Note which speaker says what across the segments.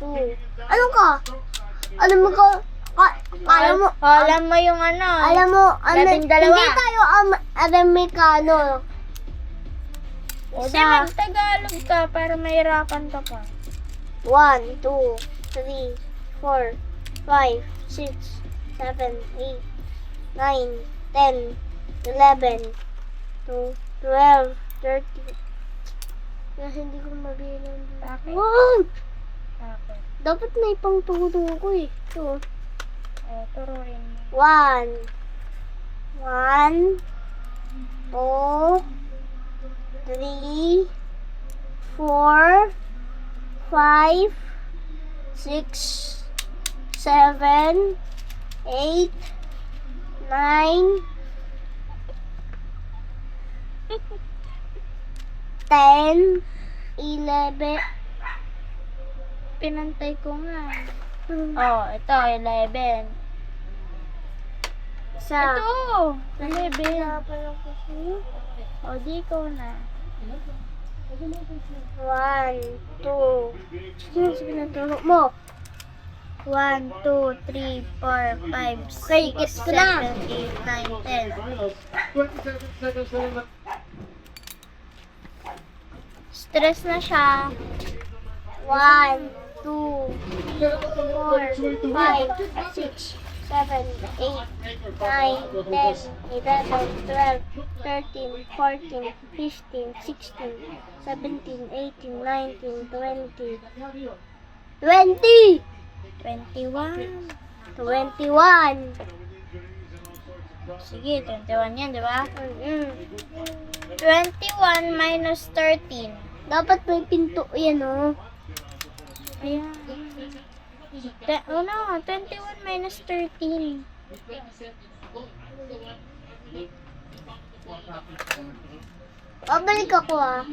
Speaker 1: 2. Ano ka? Alam mo ko, alam mo,
Speaker 2: Alam mo yung ano.
Speaker 1: alam mo,
Speaker 2: Labing dalawa.
Speaker 1: hindi tayo Amerikano.
Speaker 2: Kasi mag-Tagalog ka para mahirapan ka pa.
Speaker 1: 1, 2, 3, 4, 5, 6, 7, 8, 9, 10, 11, 12, 13. Kasi hindi ko mabilang.
Speaker 2: Bakit?
Speaker 1: Wow!
Speaker 2: Okay.
Speaker 1: Dapat may pangturo ko eh. Ito.
Speaker 2: Turuin mo.
Speaker 1: 1, 2, 3, 4, 5, 6, 7, 8, 9, 10, 11.
Speaker 2: Pinantay ko nga. Oh, ito, 11.
Speaker 1: Sa
Speaker 2: Ito, 11. O, di ko na.
Speaker 1: 1, 2. Sige na turo mo.
Speaker 2: 1, 2, 3, 4, 5, 6,
Speaker 1: Okay, gets ko na.
Speaker 2: 7, 8, 9, 10.
Speaker 3: Finals. 27 seconds to the
Speaker 2: Stress na siya.
Speaker 1: 1, 2, 4, 5, 6, 7, 8, 9, 10, 11, 12, 13, 14, 15, 16, 17, 18, 19, 20. 20!
Speaker 2: 21.
Speaker 1: 21.
Speaker 2: Sige, 21 yan, di ba?
Speaker 1: 21
Speaker 2: 21 minus 13.
Speaker 1: Dapat may pinto yan, oh.
Speaker 2: Ayan. 21 minus 13.
Speaker 1: Babalik ako, ah.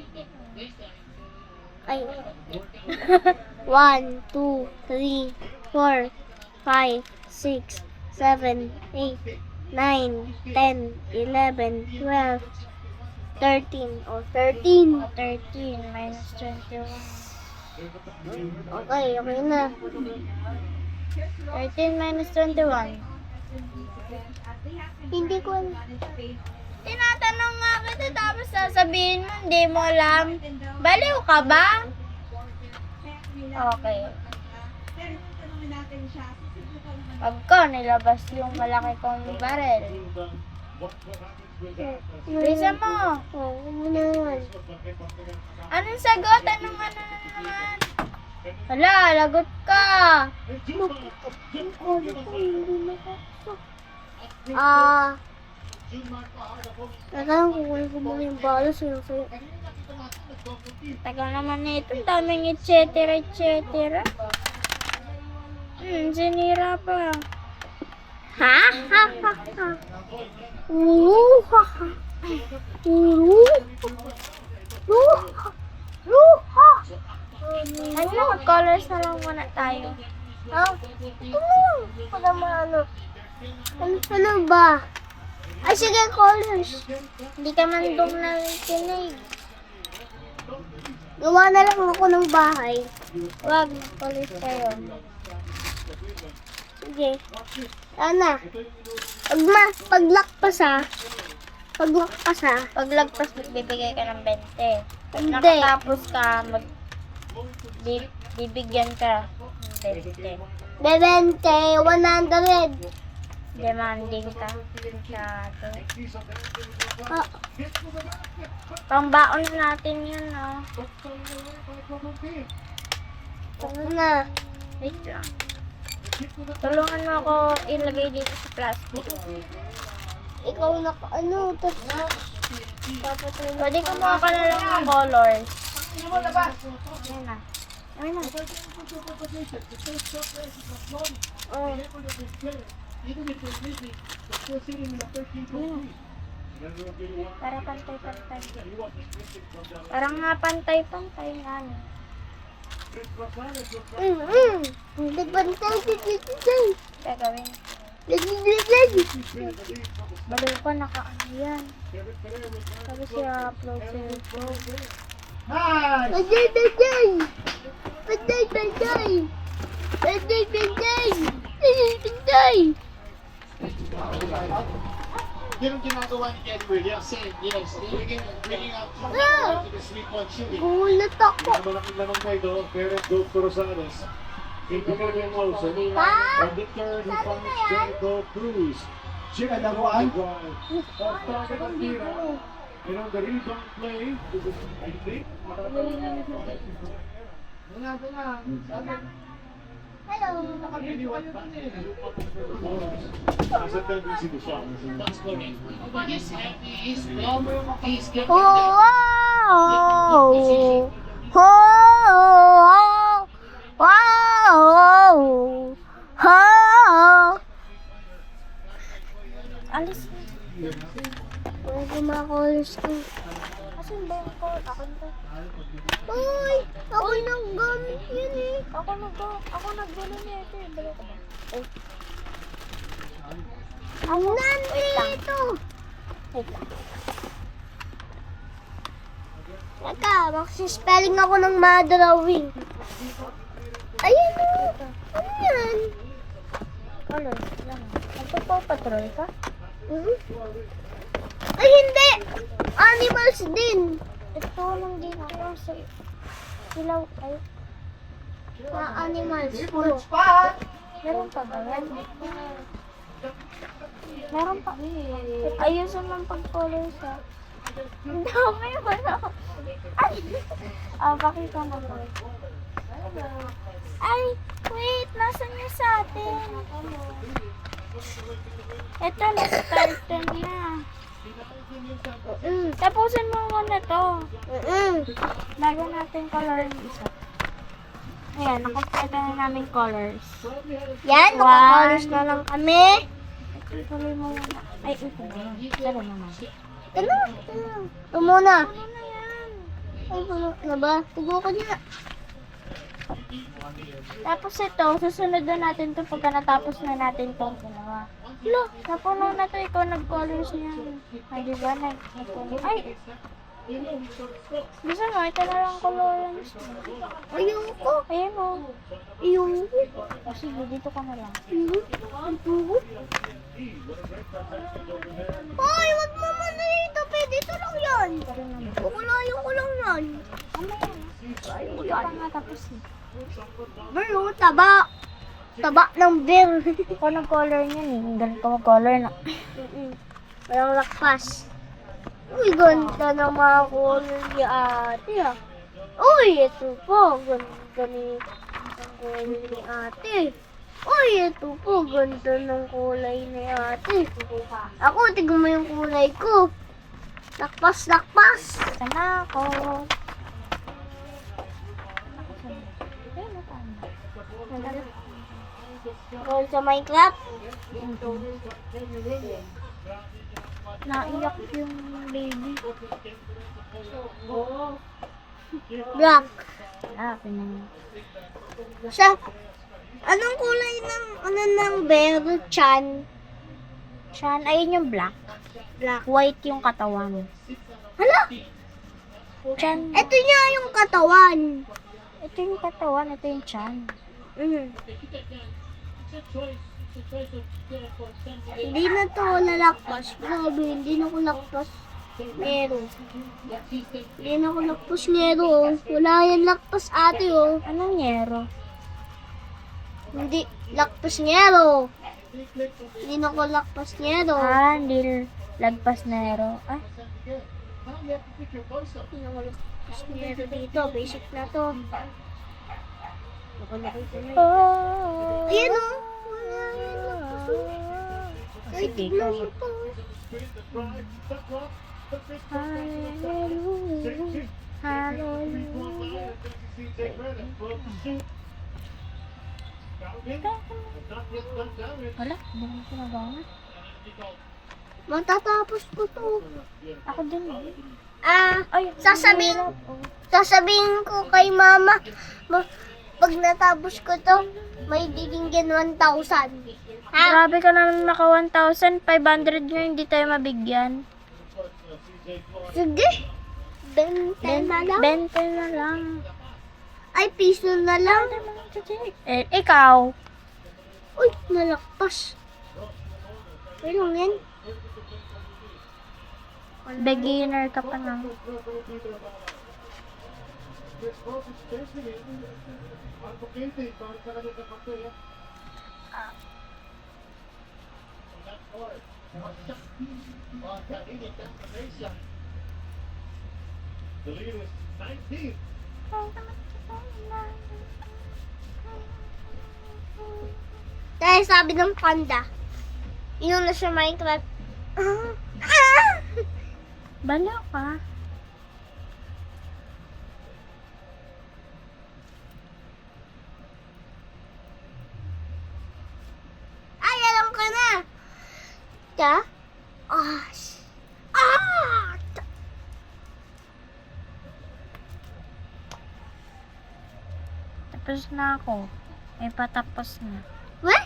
Speaker 1: Ay. 1, 2, 3, 4, 5, 6, 7, 8, 9, 10, 11, 12, 13. Oh, 13.
Speaker 2: 13 minus 21.
Speaker 1: Okay, okay na.
Speaker 2: 13 minus 21.
Speaker 1: Hindi ko alam.
Speaker 2: Tinatanong nga kita tapos sasabihin mo, hindi mo alam. Baliw ka ba? Okay. Pag ko nilabas yung malaki kong barel. Bisa mo.
Speaker 1: Oh, muna yun.
Speaker 2: Anong sagot? Anong ano na naman? Hala, lagot ka.
Speaker 1: Nagkaroon ko kung kumuha yung balas yun sa'yo.
Speaker 2: Tagal naman nito. Ang daming et cetera, et cetera. Sinira pa.
Speaker 1: Ha? Ha? Ha? Ha? Ha? Ha?
Speaker 2: Ano, mag-colors na lang muna tayo.
Speaker 1: Ha? Para maano. Ano ba? Ay, sige, colors.
Speaker 2: Hindi ka man doon nakikinig.
Speaker 1: Gawa na lang ako ng bahay.
Speaker 2: Wag, colors tayo.
Speaker 1: Sige. Sana. Paglakpas ha. Paglakpas ha.
Speaker 2: Pag lagpas, magbibigay ka ng 20. Pag
Speaker 1: Hindi.
Speaker 2: nakatapos ka, bibigyan ka ng 20.
Speaker 1: Bebente, 100.
Speaker 2: Demanding ka. Masyado.
Speaker 1: Ah,
Speaker 2: Pangbaon na natin yun, no?
Speaker 1: ano na?
Speaker 2: Wait lang. Tulungan mo ako ilagay dito sa plastic.
Speaker 1: Ikaw na, ano,
Speaker 2: Pwede kumuha ka na lang ng colors. Ayan na. Ayan na.
Speaker 1: Oh.
Speaker 2: Para pantay-pantay. Parang nga pantay-pantay nga. No?
Speaker 1: Hindi bantay, bibigay.
Speaker 2: Kaya gawin.
Speaker 1: Bibigay.
Speaker 2: Baliw ko naka-ano yan. Sabi siya upload sa YouTube.
Speaker 1: Bantay, bantay. Bantay, bantay. Bantay, bantay. Bantay, bantay.
Speaker 4: Yun ang ginagawa ni Kelly Williams. Saying, you know, bringing out
Speaker 1: Ah!
Speaker 4: to the sleep-on shooting.
Speaker 1: Gulat ako.
Speaker 3: Malaking lamang na ito, Karen Gold Rosales. Ibigay niya mo sa
Speaker 1: Pa?
Speaker 3: and the third who finds Jericho Cruz. Chip and one drive. Off target ang tira. And on the rebound play, I think,
Speaker 1: Hello.
Speaker 3: nasa tendency to siya.
Speaker 4: That's correct. He's happy, he's calm, he's good.
Speaker 1: Oh! Oh! Oh! Oh! Oh!
Speaker 2: Alis.
Speaker 1: Wala kumakolos ko.
Speaker 2: Asan ba yung call? Ako na.
Speaker 1: Uy! Ako nang gamit yun eh.
Speaker 2: Ako nagbulo niya ito. Balik ko ba?
Speaker 1: Ang nandito!
Speaker 2: Wait lang.
Speaker 1: Teka, magsispelling ako ng ma-drawing. Ayan o. Ano yan?
Speaker 2: Colors lang. Magpapaw patrol ka?
Speaker 1: Ay, hindi! Animals din.
Speaker 2: Ito lang din ako sa ilaw. Ay,
Speaker 1: Animals.
Speaker 2: meron pa ba yan? Meron pa. Ayusin lang pag-colors ha. Ang dami wala. Ay! Pakita mo ba? Ay! Wait! Nasaan niya sa atin? Ito, na-starter na. Tapusin mo muna to. Bago natin color yung isa. Ayan, nakompleto na namin colors.
Speaker 1: Yan, nakakolos na lang kami.
Speaker 2: Tuloy mo muna. Ay, ito na. Tara naman.
Speaker 1: Ito na. Ito muna.
Speaker 2: Ano na yan?
Speaker 1: Ay, puno na ba? Tugo ko niya.
Speaker 2: Tapos ito, susunod na natin to pagka natapos na natin itong ginawa. Lo, napuno na to. Ikaw nag-colors niya. Ay, di ba? Nag-color. Ay! Gusto mo, ito na lang colorants.
Speaker 1: Ayoko.
Speaker 2: Ayun mo.
Speaker 1: Ayoko.
Speaker 2: O sige, dito ka na lang.
Speaker 1: Ayoko. Hoy, wag naman na ito. Pwede ito lang yan. Kukulayo ko lang yan.
Speaker 2: Hindi pa nga tapos eh.
Speaker 1: Bro, taba. Taba ng bear.
Speaker 2: Ikaw nag-color niyan eh. Ganito mag-color na.
Speaker 1: Walang lakpas. Uy, ganda ng mga kulay ni ate ah. Uy, ito po. Ganda ng kulay ni ate. Uy, ito po. Ganda ng kulay ni ate. Ako, tignan mo yung kulay ko. Lakpas, lakpas.
Speaker 2: Sana ako. Ayun, natama.
Speaker 1: Goal sa Minecraft.
Speaker 2: Naiyak yung baby.
Speaker 1: Black.
Speaker 2: Ah, pinang...
Speaker 1: Siya. Anong kulay ng bear? Chan.
Speaker 2: Chan, ayun yung black.
Speaker 1: Black.
Speaker 2: White yung katawan.
Speaker 1: Hala.
Speaker 2: Chan.
Speaker 1: Ito niya yung katawan.
Speaker 2: Ito yung katawan, ito yung chan.
Speaker 1: Hindi na to lalakpas. Grabe, hindi na ko lakpas. Ngero. Hindi na ko lakpas ngero. Oh. Wala yan lakpas ate oh.
Speaker 2: Anong nyero?
Speaker 1: Hindi, lakpas ngero. Hindi na ko lakpas ngero.
Speaker 2: Ah, hindi lagpas nero. Ah,
Speaker 1: Hindi na ko lakpas ngero dito. Basic na to.
Speaker 2: oh.
Speaker 1: Ayan oh. Ay,
Speaker 2: Sige,
Speaker 1: tignan
Speaker 2: go.
Speaker 1: mo to.
Speaker 2: Hallelujah. Hallelujah. Wala, hindi mo sinagawa.
Speaker 1: Matatapos ko to.
Speaker 2: Ako din eh. Ay,
Speaker 1: Sasabihin ko kay mama, pag natapos ko to, may bibigyan 1,000. Ha?
Speaker 2: Grabe ka naman maka 1,500 nga hindi tayo mabigyan.
Speaker 1: Sige. 20 na lang.
Speaker 2: 20 na lang.
Speaker 1: Ay, piso na lang.
Speaker 2: Eh, ikaw.
Speaker 1: Uy, nalakpas. Ay lang yan.
Speaker 2: Beginner ka pa lang.
Speaker 3: The lead is 19.
Speaker 1: Dahil sabi ng panda, inom na siya Minecraft.
Speaker 2: Bala ka.
Speaker 1: Ay, alam ko na. Ta? Ah! Ah!
Speaker 2: Tapos na ako. May patapos na.
Speaker 1: Weh?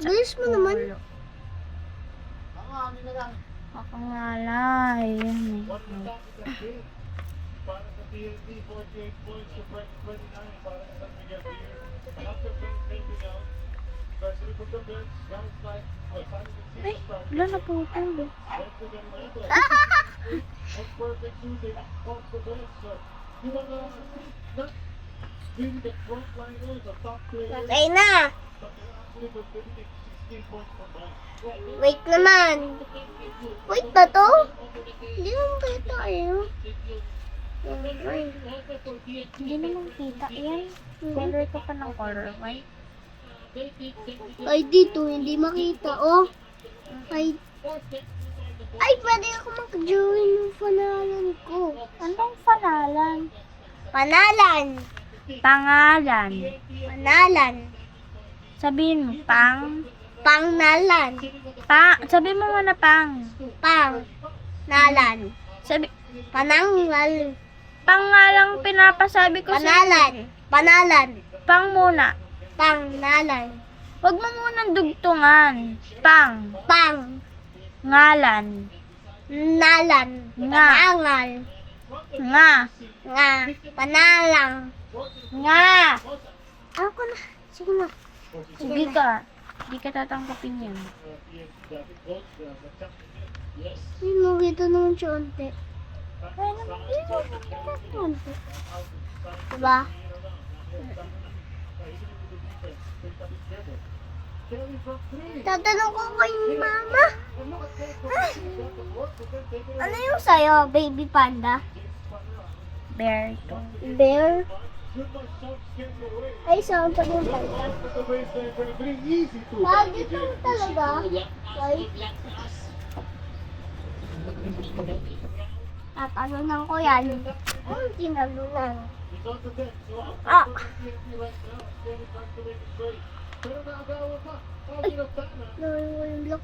Speaker 1: Bilis mo naman.
Speaker 2: Ako nga lang. Ayun eh.
Speaker 3: Para sa TNT, 48 points to Frank 29 para sa San Miguel Beer. After Frank taking out, especially from the bench, guys like
Speaker 2: Ay, wala na po ito.
Speaker 3: That's perfect shooting off the bench. You know, not really the front liners, the top players,
Speaker 1: Okay na.
Speaker 3: but they actually were getting 16 points per match.
Speaker 1: Wait naman. Wait ba to? Hindi naman ba ito ayun?
Speaker 2: Hindi naman kita. Yan. Color ko pa ng color white.
Speaker 1: Ay, dito, hindi makita, oh. Ay, pwede ako mag-join ng panalan ko.
Speaker 2: Anong panalan?
Speaker 1: Panalan.
Speaker 2: Pangalan.
Speaker 1: Panalan.
Speaker 2: Sabihin mo, pang.
Speaker 1: Pangnalan.
Speaker 2: Sabihin mo muna pang.
Speaker 1: Pangnalan.
Speaker 2: Sabi,
Speaker 1: Panangal.
Speaker 2: pang nga lang pinapasabi ko sa
Speaker 1: Panalan. Panalan.
Speaker 2: pang muna.
Speaker 1: Pangnalan.
Speaker 2: Huwag mo munang dugtungan. Pang.
Speaker 1: Pang.
Speaker 2: Ngalan.
Speaker 1: Nalan.
Speaker 2: Nga.
Speaker 1: Panangal.
Speaker 2: Nga.
Speaker 1: Nga. Panalang.
Speaker 2: Nga.
Speaker 1: Ako na. Sige na.
Speaker 2: Hindi ka. Hindi ka tatanggapin yan.
Speaker 1: Hindi mo kita naman siya unti.
Speaker 2: Kaya naman, hindi mo kita unti.
Speaker 1: Diba? Tatanong ko kay mama. Ano yung sa'yo, baby panda?
Speaker 2: Bear to.
Speaker 1: Bear? Ay, saan pa yung panda? Lagi ito talaga. Ay. Tatalunan ko yan. Ang tinalunan. Ah. Ay, nawala yung block.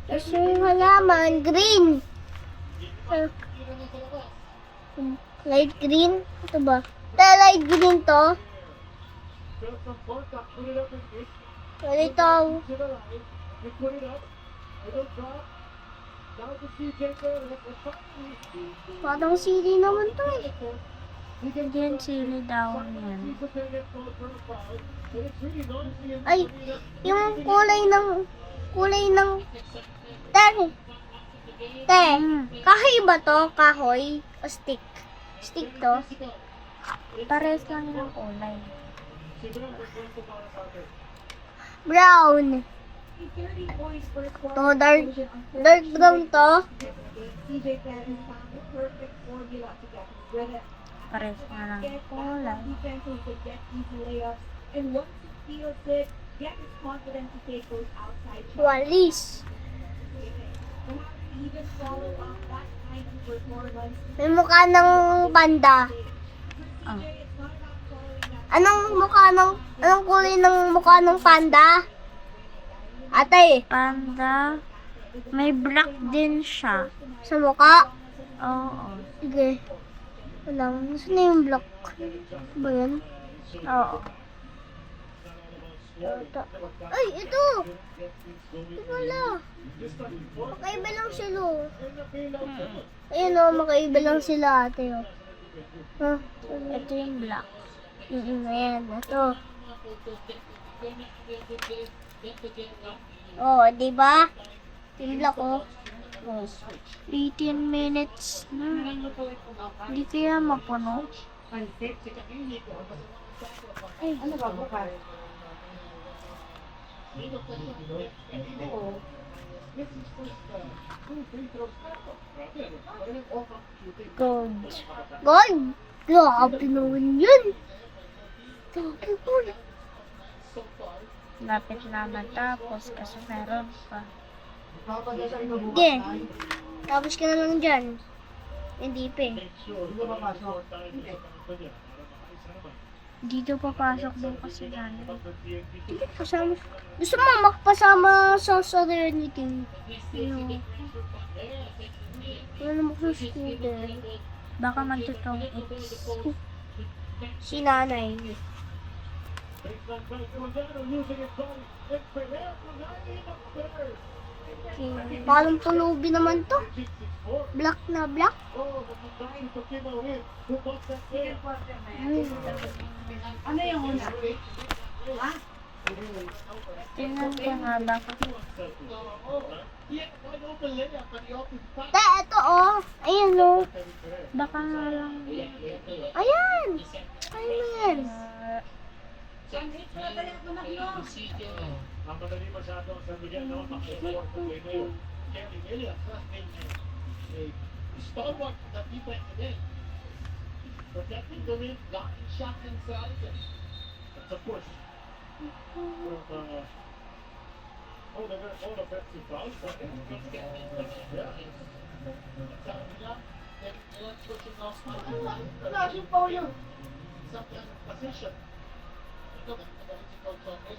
Speaker 1: Tapos yung halaman, green. Light green? Ito ba? Light green to? Ito. Parang sili naman to eh.
Speaker 2: Yan, sili daw yan.
Speaker 1: Ay, yung kulay ng te, kahoy ba to? Kahoy? O stick? Stick to?
Speaker 2: Pares lang yung kulay.
Speaker 1: Brown. To, dark brown to?
Speaker 2: Pares nga lang yung kulay.
Speaker 1: Walis. May mukha ng panda.
Speaker 2: Oh.
Speaker 1: Anong kulay ng mukha ng panda? Ate,
Speaker 2: Panda. May black din siya.
Speaker 1: sa mukha?
Speaker 2: Oo.
Speaker 1: Sige. Walang, saan na yung block? Ba yan?
Speaker 2: Oo.
Speaker 1: Ay, ito! Ito wala. Makaiba lang sila. Ayun o, makaiba lang sila ate o. Ha?
Speaker 2: Ito yung black.
Speaker 1: Ayan, ito. Oh, di ba? Yung block o.
Speaker 2: 18 minutes na. Hindi kaya mapuno.
Speaker 1: Ay, ano ba bukas?
Speaker 2: Gold.
Speaker 1: Gold! Grabe naman yun. Grabe po.
Speaker 2: Lapit na matapos kasi meron pa.
Speaker 1: Sige. Tapos ka na lang dyan. Hindi pa eh.
Speaker 2: Dito papasok doon kasi yan.
Speaker 1: Kasama. Gusto mo makapasama sa Serenity? No. Wala naman sa scooter.
Speaker 2: Baka magtutong it's.
Speaker 1: Si nanay. Parang tulubi naman to. Black na black.
Speaker 5: Ano yung una?
Speaker 2: Tingnan ko nga baka.
Speaker 1: Te, ito oh. Ayan oh.
Speaker 2: Baka nga lang.
Speaker 1: Ayan. Ano yan?
Speaker 3: Ang madali masyado ang sabihan naman makikiport ng way na yun. Kevin Elliott, last name niya. Stalwart na defense again.
Speaker 4: protecting the rim, blocking shot inside.
Speaker 3: It's a push. Oh, they're going to call offensive foul. But yeah.
Speaker 4: They're pushing off
Speaker 1: Wala siyang foul yun.
Speaker 4: something position. Ito, magaling si Coach Jorge.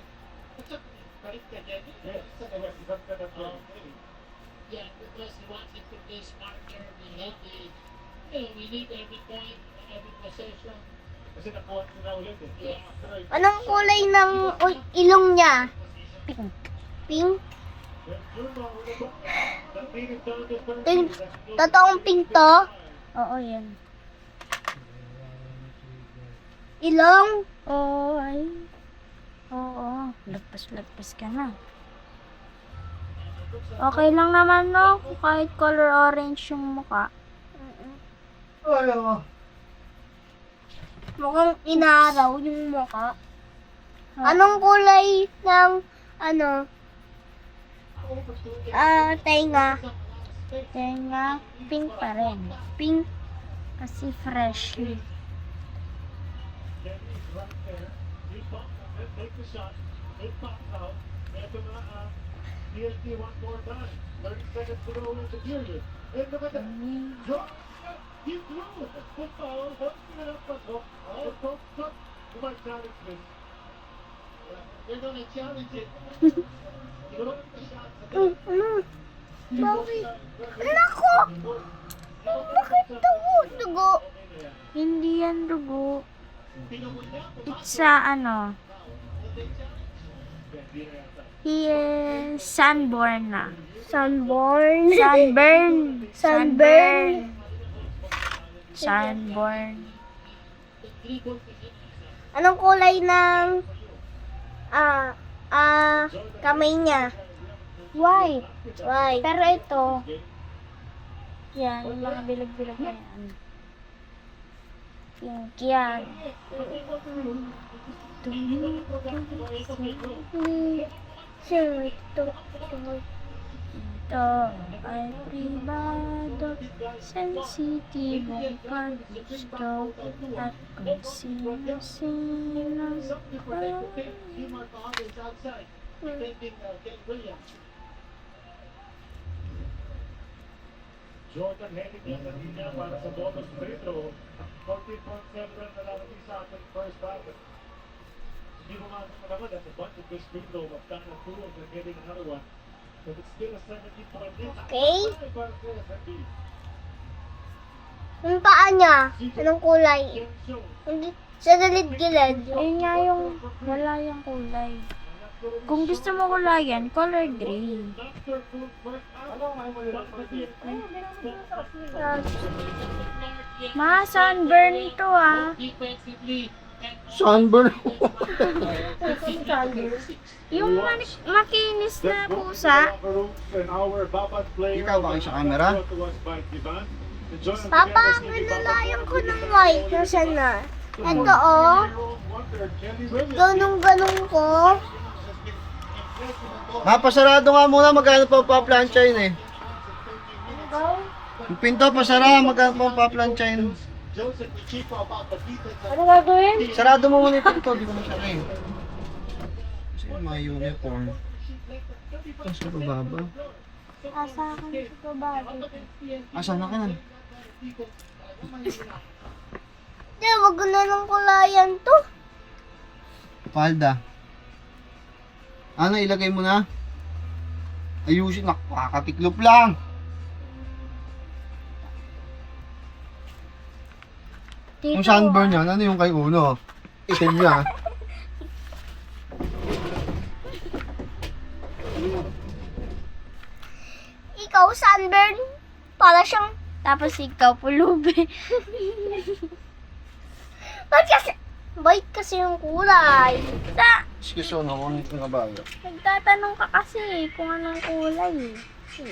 Speaker 4: Ito, balik ka dyan.
Speaker 3: Yes, that's kind of play.
Speaker 4: Yeah, because he wants it to be smarter, be healthy. You know, we need every point, every possession.
Speaker 3: Kasi nakuha na ulit eh.
Speaker 4: Yeah.
Speaker 1: Anong kulay ng ilong niya? Pink. Pink? Pink. Totoong pink to?
Speaker 2: Oo, yan.
Speaker 1: Ilong?
Speaker 2: Oo, ay. Oo. Lagpas ka na. Okay lang naman, no? Kahit color orange yung mukha.
Speaker 1: Mukhang inaraw yung mukha. Anong kulay ng, tenga?
Speaker 2: Tenga, pink pa rin.
Speaker 1: Pink.
Speaker 2: Kasi fresh.
Speaker 3: Take the shot. It pops out. Ito na PSG one more time. 30 seconds to go in the period. And look at that. He threw it. The foul. Hoping it up. But you might challenge this.
Speaker 4: They're going to challenge it. You look at the shots.
Speaker 1: Bakit? Nako! Bakit dugo?
Speaker 2: Hindi yan dugo. It's he is sunborn na.
Speaker 1: Sunborn.
Speaker 2: Sunburn.
Speaker 1: Sunburn.
Speaker 2: Sunborn.
Speaker 1: Anong kulay ng kamay niya?
Speaker 2: White.
Speaker 1: White.
Speaker 2: Pero ito, yan, yung mga bilag-bilag na yan. Pink yan.
Speaker 1: Sino ito?
Speaker 2: Ito ay privado, sensitibong paggusto at kung sino-sino.
Speaker 4: Mark Alden's outside. Defending Ken Williams.
Speaker 3: Jordan Henning na linya para sa bonus free throw. 14.7 na lang sa ating first half. Hindi mo nga naman that's a bunch of this free throw but kind of two of them getting another one. But it's still a 17-point lead.
Speaker 1: Okay.
Speaker 3: Para sa SMB.
Speaker 1: Yung paa niya, anong kulay?
Speaker 3: Kim Show.
Speaker 1: Hindi, sa gilid-gilid.
Speaker 2: Ayun nga yung, wala yung kulay. Kung gusto mo kulayan, color green.
Speaker 3: Dr. Food first out.
Speaker 2: Mga sunburn to
Speaker 4: Defensively.
Speaker 6: Sunburn.
Speaker 2: Yung makinis na pusa.
Speaker 6: Ikaw ba kayo sa camera?
Speaker 1: Papa, kinalayan ko ng white. Nasaan na? Ito ganun ko.
Speaker 6: Pasarado nga muna, magkano pa plancha yun eh. Yung pinto, pasara, magkano pa plancha yun.
Speaker 4: Joseph Chico about the defense.
Speaker 2: Ano gagawin?
Speaker 6: Sarado mo muna yung pinto, di ko masyari. Kasi yung mga uniform. Tapos sa bababa.
Speaker 2: Asa akin sa babae.
Speaker 6: Asan na ka na?
Speaker 1: Di, wag na ng kulayan to.
Speaker 6: Palda. Ano, ilagay mo na? Ayusin, nakakatiklop lang. Yung sunburn yan, ano yung kay Uno? Itim niya.
Speaker 1: Ikaw, sunburn. Para siyang... Tapos ikaw, pulubi. White kasi yung kulay.
Speaker 6: Excuse me, nakunin ko na ba?
Speaker 2: Nagtatanong ka kasi kung anong kulay.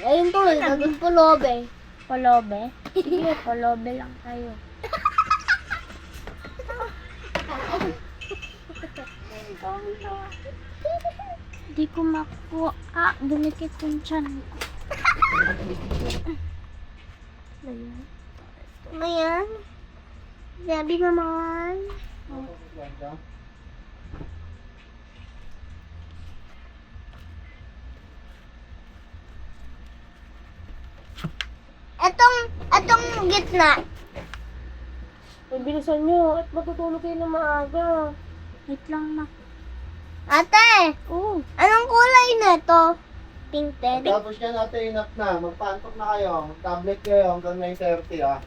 Speaker 1: Ayun po, naging pulubi.
Speaker 2: Polobe? Sige, polobe lang kayo. Di ko makuha. Dumikit yung tiyan ko.
Speaker 1: Ano yan? Sabi naman. Etong gitna.
Speaker 5: Ay, bilisan nyo at matutulog kayo ng maaga.
Speaker 2: Wait lang na.
Speaker 1: Ate, anong kulay na to? Pink din.
Speaker 6: Tapos yan ate, enough na. Magpantok na kayo. Tablet kayo hanggang 9:30 ah.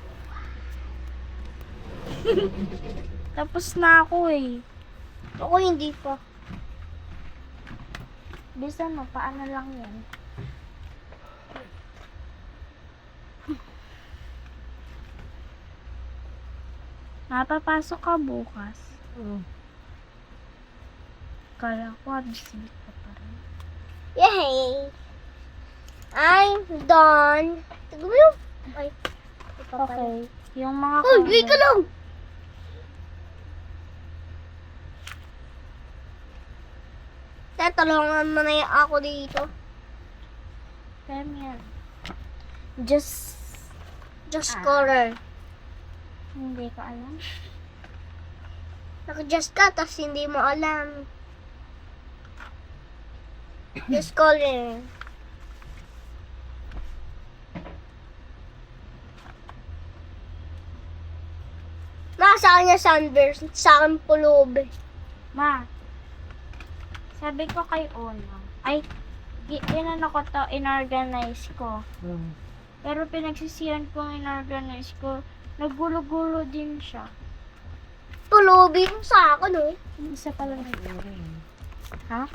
Speaker 2: Tapos na ako eh.
Speaker 1: Ako hindi pa.
Speaker 2: Bisa mo, paano lang yan? Napapasok ka bukas. Kala ko, absent ka pa rin.
Speaker 1: Yay! I'm done. Tignan mo yung... Ay. Ito pa rin.
Speaker 2: Okay. Yung mga
Speaker 1: Uy, wait ka lang! Tatulungan mo na yung ako dito.
Speaker 2: Premier.
Speaker 1: Just color.
Speaker 2: Hindi ko alam.
Speaker 1: Naka-just ka, tapos hindi mo alam. Just color. Sa kanya sunburst, sa akin pulubi.
Speaker 2: Ma, sabi ko kay Ona, ay, inano ko to, inorganize ko. Pero pinagsisiyan kong inorganize ko, naggulo-gulo din siya.
Speaker 1: Pulubi yung sa akin, oh.
Speaker 2: Yung isa pala na Ha?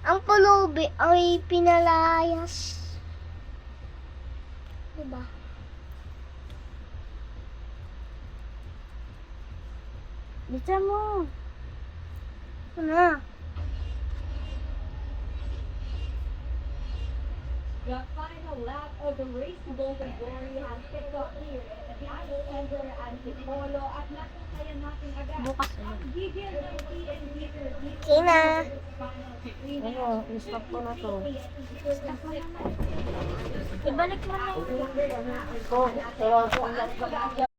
Speaker 1: Ang pulubi ay pinalayas. Diba?
Speaker 2: Bisa mo.
Speaker 1: Ito na.
Speaker 7: The final lap of the race to Golden Glory has picked up here. Idol Ender and Pipolo at nasasaya natin agad.
Speaker 2: Bukas ulit.
Speaker 7: Gigil ng TNT.
Speaker 1: Okay na.
Speaker 5: Ayun, stop ko na to.
Speaker 2: Ibalik mo na yun.